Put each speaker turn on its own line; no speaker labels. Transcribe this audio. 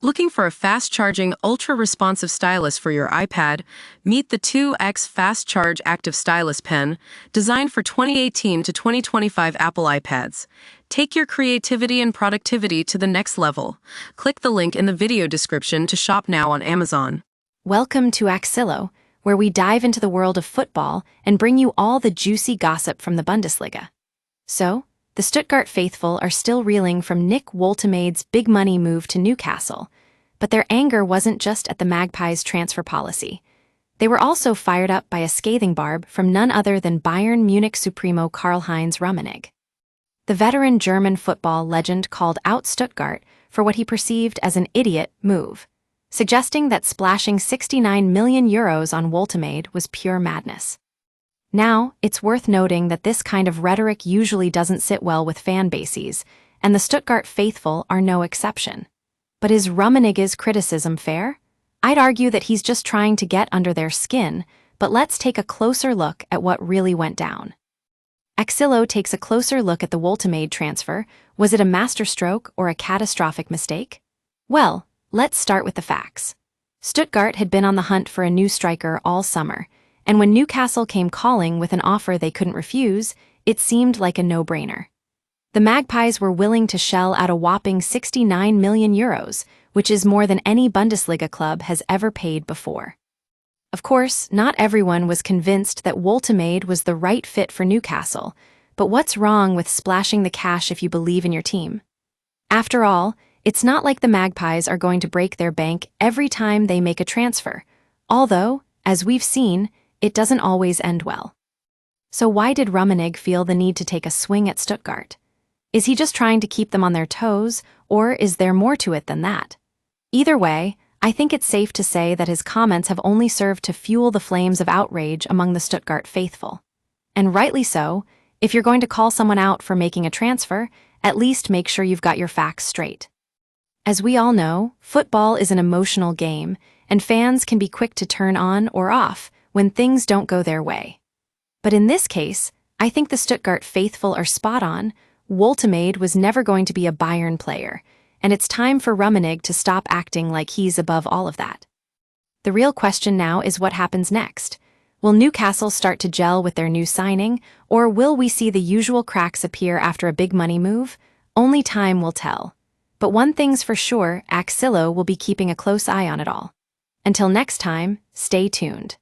Looking for a fast-charging, ultra-responsive stylus for your iPad? Meet the 2X Fast Charge Active Stylus Pen, designed for 2018 to 2025 Apple iPads. Take your creativity and productivity to the next level. Click the link in the video description to shop now on Amazon.
Welcome to Axillo, where we dive into the world of football and bring you all the juicy gossip from the Bundesliga. So, the Stuttgart faithful are still reeling from Nick Woltemade's big money move to Newcastle, but their anger wasn't just at the Magpies' transfer policy. They were also fired up by a scathing barb from none other than Bayern Munich Supremo Karl-Heinz Rummenigge. The veteran German football legend called out Stuttgart for what he perceived as an idiot move, suggesting that splashing €69 million on Woltemade was pure madness. Now, it's worth noting that this kind of rhetoric usually doesn't sit well with fan bases, and the Stuttgart faithful are no exception. But is Rummenigge's criticism fair? I'd argue that he's just trying to get under their skin, but let's take a closer look at what really went down. Axillo takes a closer look at the Woltemade transfer. Was it a masterstroke or a catastrophic mistake? Well, let's start with the facts. Stuttgart had been on the hunt for a new striker all summer, and when Newcastle came calling with an offer they couldn't refuse, it seemed like a no-brainer. The Magpies were willing to shell out a whopping €69 million, which is more than any Bundesliga club has ever paid before. Of course, not everyone was convinced that Woltemade was the right fit for Newcastle, but what's wrong with splashing the cash if you believe in your team? After all, it's not like the Magpies are going to break their bank every time they make a transfer, although, as we've seen, it doesn't always end well. So why did Rummenigge feel the need to take a swing at Stuttgart? Is he just trying to keep them on their toes, or is there more to it than that? Either way, I think it's safe to say that his comments have only served to fuel the flames of outrage among the Stuttgart faithful. And rightly so. If you're going to call someone out for making a transfer, at least make sure you've got your facts straight. As we all know, football is an emotional game, and fans can be quick to turn on or off when things don't go their way. But in this case, I think the Stuttgart faithful are spot on. Woltemade was never going to be a Bayern player, and it's time for Rummenigge to stop acting like he's above all of that. The real question now is what happens next. Will Newcastle start to gel with their new signing, or will we see the usual cracks appear after a big money move? Only time will tell. But one thing's for sure, Axillo will be keeping a close eye on it all. Until next time, stay tuned.